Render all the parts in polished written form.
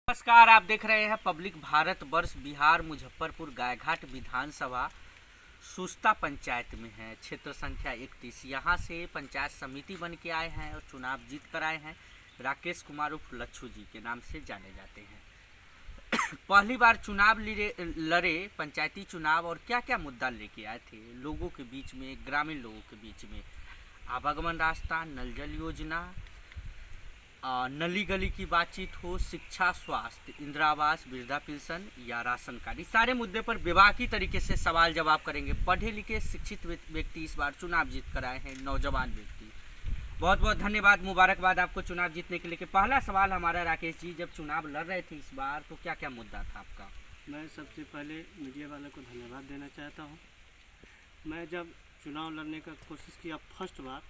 नमस्कार, आप देख रहे हैं पब्लिक भारत वर्ष बिहार मुजफ्फरपुर गायघाट विधानसभा सुस्ता पंचायत में है। क्षेत्र संख्या 31। यहाँ से पंचायत समिति बन के आए हैं और चुनाव जीत कर आए हैं। राकेश कुमार उर्फ लच्छू जी के नाम से जाने जाते हैं। पहली बार चुनाव लड़े पंचायती चुनाव और क्या क्या मुद्दा लेके आए थे लोगों के बीच में, ग्रामीण लोगों के बीच में। आवागमन रास्ता, नल जल योजना, नली गली की बातचीत हो, शिक्षा, स्वास्थ्य, इंदिरा आवास, वृद्धा पेंशन या राशन कार्ड, इस सारे मुद्दे पर विभागीय तरीके से सवाल जवाब करेंगे। पढ़े लिखे शिक्षित व्यक्ति इस बार चुनाव जीत कर आए हैं, नौजवान व्यक्ति। बहुत बहुत धन्यवाद, मुबारकबाद आपको चुनाव जीतने के लिए। पहला सवाल हमारा, राकेश जी, जब चुनाव लड़ रहे थे इस बार तो क्या क्या मुद्दा था आपका? मैं सबसे पहले मीडिया वालों को धन्यवाद देना चाहता हूँ। मैं जब चुनाव लड़ने का कोशिश किया फर्स्ट बार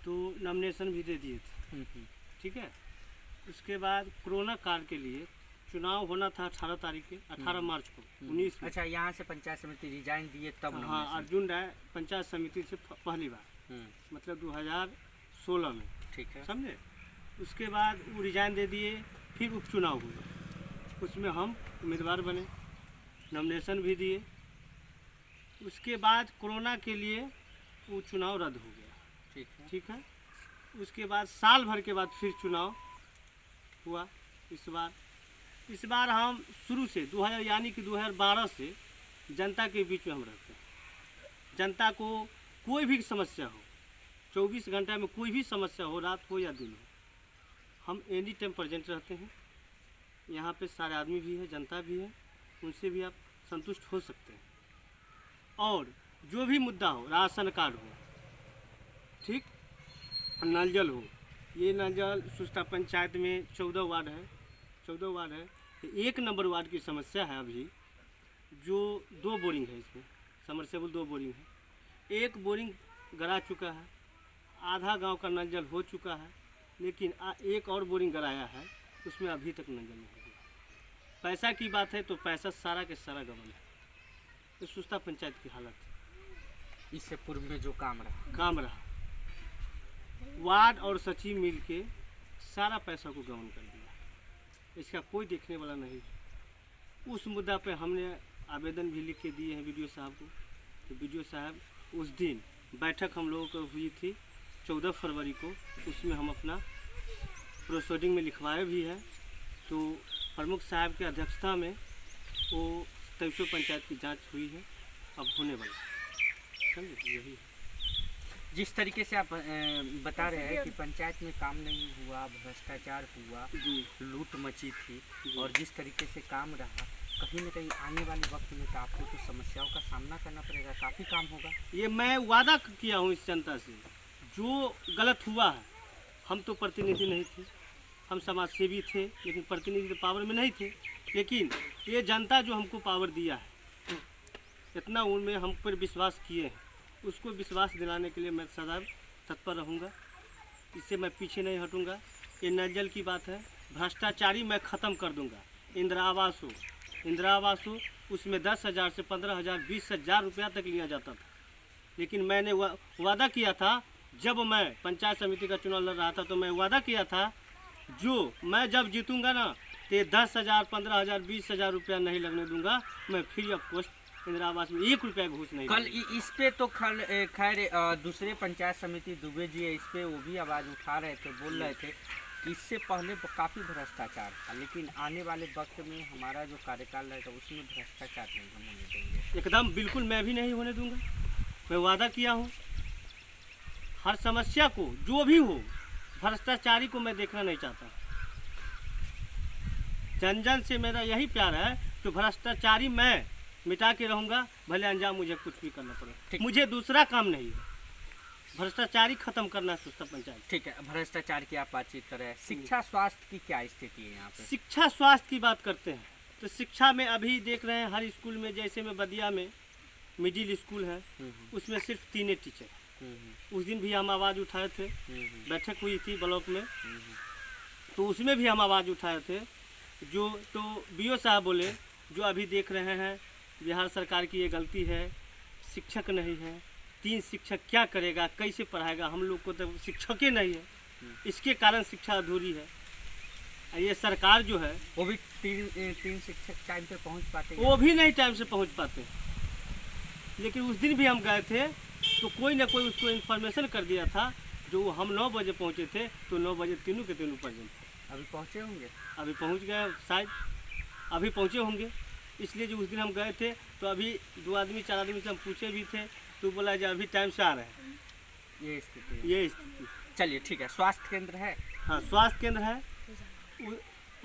तो नॉमिनेशन भी दे दिए थे, ठीक है। उसके बाद कोरोना काल के लिए चुनाव होना था 18 तारीख के 18 मार्च को 19 में। अच्छा, यहाँ से पंचायत समिति रिजाइन दिए तब? हाँ, अर्जुन राय पंचायत समिति से पहली बार, मतलब 2016 में, ठीक है, समझे। उसके बाद वो रिजाइन दे दिए, फिर उपचुनाव हुआ, उसमें हम उम्मीदवार बने, नॉमिनेशन भी दिए। उसके बाद कोरोना के लिए वो चुनाव रद्द हो गया, ठीक है। उसके बाद साल भर के बाद फिर चुनाव हुआ। इस बार हम शुरू से 2000 यानी कि 2012 से जनता के बीच में हम रहते हैं। जनता को कोई भी समस्या हो, 24 घंटा में कोई भी समस्या हो, रात हो या दिन हो, हम एनी टाइम प्रेजेंट रहते हैं। यहाँ पे सारे आदमी भी है, जनता भी है, उनसे भी आप संतुष्ट हो सकते हैं। और जो भी मुद्दा हो, राशन कार्ड हो, ठीक, नल जल हो, ये नल जल सुस्ता पंचायत में 14 वार्ड है, 14 वार्ड है। तो 1 नंबर वार्ड की समस्या है अभी, जो 2 बोरिंग है, इसमें समरसेबल 2 बोरिंग है। 1 बोरिंग गड़ा चुका है, आधा गांव का नल जल हो चुका है, लेकिन 1 और बोरिंग गड़ाया है, उसमें अभी तक नल जल नहीं हो गया। पैसा की बात है तो पैसा सारा के सारा गबन है। तो सुस्ता पंचायत की हालत है। इससे पूर्व में जो काम रहा, वार्ड और सचिव मिल के सारा पैसा को गबन कर दिया। इसका कोई देखने वाला नहीं। उस मुद्दा पे हमने आवेदन भी लिख के दिए हैं वीडियो साहब को। तो वीडियो साहब, उस दिन बैठक हम लोगों को हुई थी 14 फरवरी को, उसमें हम अपना प्रोसीडिंग में लिखवाए भी है। तो प्रमुख साहब की अध्यक्षता में वो 23 पंचायत की जांच हुई है, अब होने वाला, समझे। यही है। जिस तरीके से आप बता रहे हैं कि पंचायत में काम नहीं हुआ, भ्रष्टाचार हुआ, लूट मची थी, और जिस तरीके से काम रहा, कहीं ना कहीं आने वाले वक्त में तो आपको तो समस्याओं का सामना करना पड़ेगा, काफ़ी काम होगा। ये मैं वादा किया हूँ इस जनता से। जो गलत हुआ है, हम तो प्रतिनिधि नहीं थे, हम समाज सेवी थे, लेकिन प्रतिनिधि पावर में नहीं थे। लेकिन ये जनता जो हमको पावर दिया है, इतना उनमें हम पर विश्वास किए हैं, उसको विश्वास दिलाने के लिए मैं सदैव तत्पर रहूँगा। इससे मैं पीछे नहीं हटूँगा। ये नल जल की बात है, भ्रष्टाचारी मैं ख़त्म कर दूँगा। इंदिरा आवास हो, उसमें 10,000 से 15,000 20,000 रुपया तक लिया जाता था। लेकिन मैंने वादा किया था, जब मैं पंचायत समिति का चुनाव लड़ रहा था तो मैं वादा किया था, जो मैं जब जीतूँगा ना, तो 10,000 15,000 20,000 रुपया नहीं लगने दूँगा। मैं फ्री ऑफ कॉस्ट इंदिरा आवास में 1 रुपया घूस नहीं। कल इस पे तो खैर दूसरे पंचायत समिति दुबे जी है, इस पे वो भी आवाज़ उठा रहे थे, बोल रहे थे कि इससे पहले काफ़ी भ्रष्टाचार था, लेकिन आने वाले वक्त में हमारा जो कार्यकाल रहेगा उसमें भ्रष्टाचार नहीं हम होने देंगे। एकदम बिल्कुल, मैं भी नहीं होने दूंगा। मैं वादा किया हूँ, हर समस्या को जो भी हो, भ्रष्टाचारी को मैं देखना नहीं चाहता। जन जन से मेरा यही प्यार है, तो भ्रष्टाचारी मैं मिटा के रहूँगा, भले अंजाम मुझे कुछ भी करना पड़े। मुझे दूसरा काम नहीं है, भ्रष्टाचारी खत्म करना है सुस्ता पंचायत। ठीक है, भ्रष्टाचार की आप बातचीत कर रहे हैं। शिक्षा स्वास्थ्य की क्या स्थिति है यहाँ पे? शिक्षा स्वास्थ्य की बात करते हैं तो शिक्षा में अभी देख रहे हैं, हर स्कूल में, जैसे में बदिया में मिडिल स्कूल है, उसमें सिर्फ 3 टीचर। उस दिन भी हम आवाज़ उठाए थे, बैठक हुई थी ब्लॉक में, तो उसमें भी हम आवाज़ उठाए थे। जो तो BO साहब बोले, जो अभी देख रहे हैं बिहार सरकार की ये गलती है, शिक्षक नहीं है, 3 शिक्षक क्या करेगा, कैसे पढ़ाएगा, हम लोग को तो शिक्षक ही नहीं है, इसके कारण शिक्षा अधूरी है। ये सरकार जो है वो भी तीन शिक्षक टाइम पे पहुंच पाते हैं? वो भी नहीं टाइम से पहुंच पाते। लेकिन उस दिन भी हम गए थे तो कोई ना कोई उसको इन्फॉर्मेशन कर दिया था, जो हम 9 बजे पहुंचे थे तो 9 बजे तीनों के तीनों प्रेजेंट थे। अभी पहुंचे होंगे? अभी पहुंच गए शायद, अभी पहुंचे होंगे। इसलिए जो उस दिन हम गए थे तो अभी 2 आदमी 4 आदमी से हम पूछे भी थे तो बोला जो अभी टाइम से आ रहे हैं। ये स्थिति ये स्थिति। चलिए ठीक है। स्वास्थ्य केंद्र है? हाँ, स्वास्थ्य केंद्र है।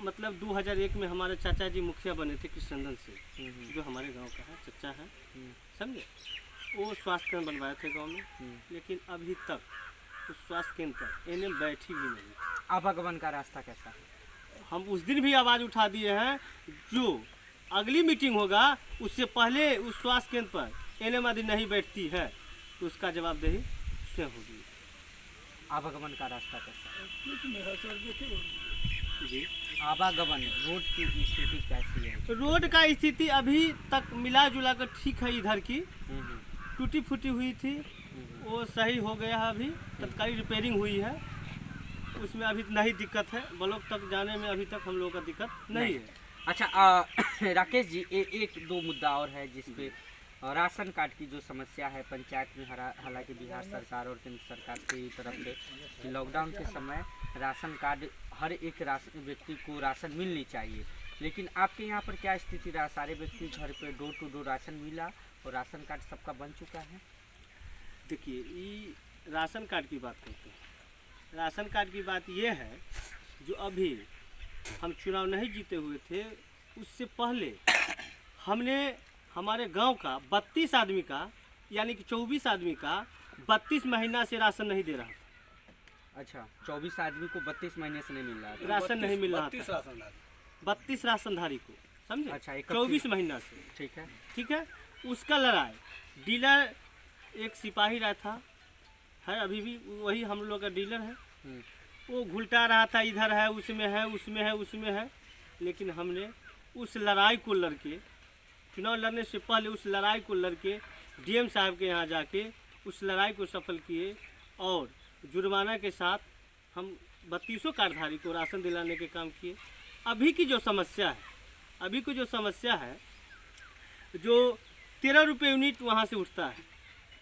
मतलब 2001 में हमारे चाचा जी मुखिया बने थे कृष्णनंदन से, जो हमारे गांव का है, चचा है, समझे। वो स्वास्थ्य केंद्र बनवाए थे गांव में, लेकिन अभी तक उस स्वास्थ्य केंद्र पर एनएम बैठी भी नहीं। आवागमन का रास्ता कैसा है? हम उस दिन भी आवाज़ उठा दिए हैं, जो अगली मीटिंग होगा उससे पहले उस स्वास्थ्य केंद्र पर एनएम यदि नहीं बैठती है तो उसका जवाबदेही उससे होगी। आवागमन का रास्ता कैसा है? जी, आवागमन रोड की स्थिति कैसी है? रोड का स्थिति अभी तक मिला जुला कर ठीक है। इधर की टूटी फूटी हुई थी, वो सही हो गया है। अभी तत्कालीन रिपेयरिंग हुई है, उसमें अभी नहीं दिक्कत है। ब्लॉक तक जाने में अभी तक हम लोगों का दिक्कत नहीं है। अच्छा राकेश जी, एक दो मुद्दा और है जिसपे राशन कार्ड की जो समस्या है पंचायत में, हालांकि बिहार सरकार और केंद्र सरकार की तरफ से कि लॉकडाउन के समय राशन कार्ड हर एक व्यक्ति को राशन मिलनी चाहिए, लेकिन आपके यहाँ पर क्या स्थिति रहा? सारे व्यक्ति घर पे डोर टू डोर राशन मिला और राशन कार्ड सबका बन चुका है? देखिए, ये राशन कार्ड की बात करते हैं। राशन कार्ड की बात ये है, जो अभी हम चुनाव नहीं जीते हुए थे उससे पहले हमने हमारे गांव का 32 आदमी का, यानी कि 24 आदमी का 32 महीना से राशन नहीं दे रहा था। अच्छा, 24 आदमी को 32 महीने से नहीं मिल रहा था? राशन नहीं मिल रहा था, 32 राशनधारी को, समझे। अच्छा, 24 महीना से। ठीक है, ठीक है। उसका लड़ाई डीलर एक सिपाही रहा था, है अभी भी वही हम लोग का डीलर है। वो घुलटा रहा था, इधर है, उसमें है, उसमें है, उसमें है। लेकिन हमने उस लड़ाई को लड़के, चुनाव लड़ने से पहले उस लड़ाई को लड़के डीएम साहब के यहाँ जाके उस लड़ाई को सफल किए और जुर्माना के साथ हम 32 कार्डधारी को राशन दिलाने के काम किए। अभी की जो समस्या है, अभी की जो समस्या है, जो 13 रुपये यूनिट वहाँ से उठता है,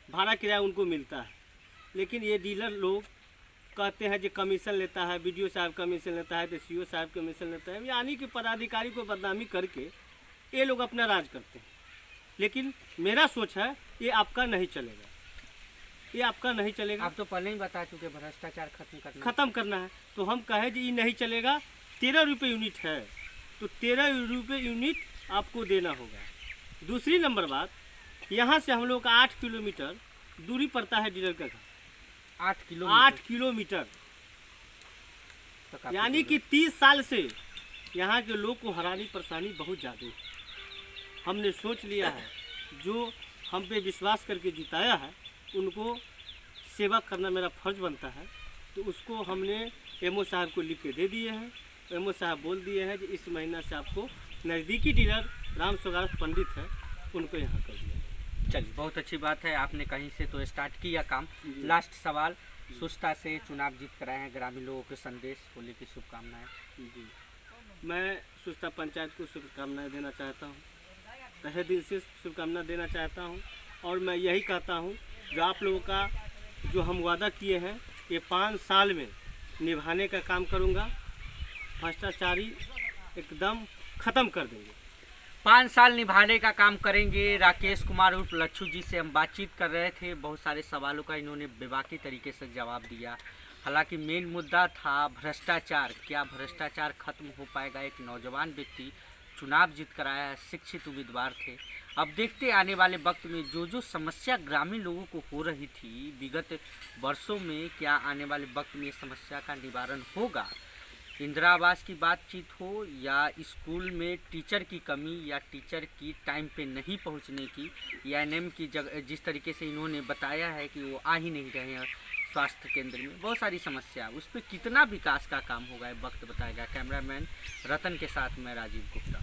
भाड़ा किराया उनको मिलता है, लेकिन ये डीलर लोग कहते हैं जो कमीशन लेता है, बीडीओ साहब कमीशन लेता है, तो सीओ साहब कमीशन लेता है, यानी कि पदाधिकारी को बदनामी करके ये लोग अपना राज करते हैं। लेकिन मेरा सोच है ये आपका नहीं चलेगा, ये आपका नहीं चलेगा। आप तो पहले ही बता चुके भ्रष्टाचार खत्म करना है, तो हम कहें जी ये नहीं चलेगा। 13 रुपये यूनिट है तो 13 रुपये यूनिट आपको देना होगा। दूसरी नंबर बात, यहाँ से हम लोग का 8 किलोमीटर दूरी पड़ता है डीलर का घर। 8 किलोमीटर, यानी कि 30 साल से यहाँ के लोग को हरानी परेशानी बहुत ज़्यादा है। हमने सोच लिया है, जो हम पे विश्वास करके जिताया है उनको सेवा करना मेरा फर्ज बनता है। तो उसको हमने एमओ साहब को लिख के दे दिए हैं। एमओ साहब बोल दिए हैं कि इस महीना से आपको नज़दीकी डीलर राम सुगारत पंडित है, उनको यहाँ कर दिया। चलिए, बहुत अच्छी बात है, आपने कहीं से तो स्टार्ट किया काम। लास्ट सवाल, सुस्ता से चुनाव जीत कराए हैं, ग्रामीण लोगों के संदेश, होली की शुभकामनाएं। जी, मैं सुस्ता पंचायत को शुभकामनाएं देना चाहता हूँ, तहे दिल से शुभकामना देना चाहता हूँ। और मैं यही कहता हूँ, जो आप लोगों का जो हम वादा किए हैं ये 5 साल में निभाने का काम करूँगा। भ्रष्टाचारी एकदम ख़त्म कर देंगे। 5 साल निभाने का काम करेंगे। राकेश कुमार उर्फ लच्छू जी से हम बातचीत कर रहे थे। बहुत सारे सवालों का इन्होंने बेबाकी तरीके से जवाब दिया। हालांकि मेन मुद्दा था भ्रष्टाचार। क्या भ्रष्टाचार खत्म हो पाएगा? एक नौजवान व्यक्ति चुनाव जीत कर आया, शिक्षित उम्मीदवार थे। अब देखते आने वाले वक्त में जो समस्या ग्रामीण लोगों को हो रही थी विगत वर्षों में, क्या आने वाले वक्त में समस्या का निवारण होगा? इंदिरा आवास की बातचीत हो या स्कूल में टीचर की कमी या टीचर की टाइम पे नहीं पहुंचने की, या एनएम की जगह जिस तरीके से इन्होंने बताया है कि वो आ ही नहीं रहे हैं स्वास्थ्य केंद्र में, बहुत सारी समस्या, उस पर कितना विकास का काम होगा वक्त बताएगा। कैमरामैन रतन के साथ मैं राजीव गुप्ता।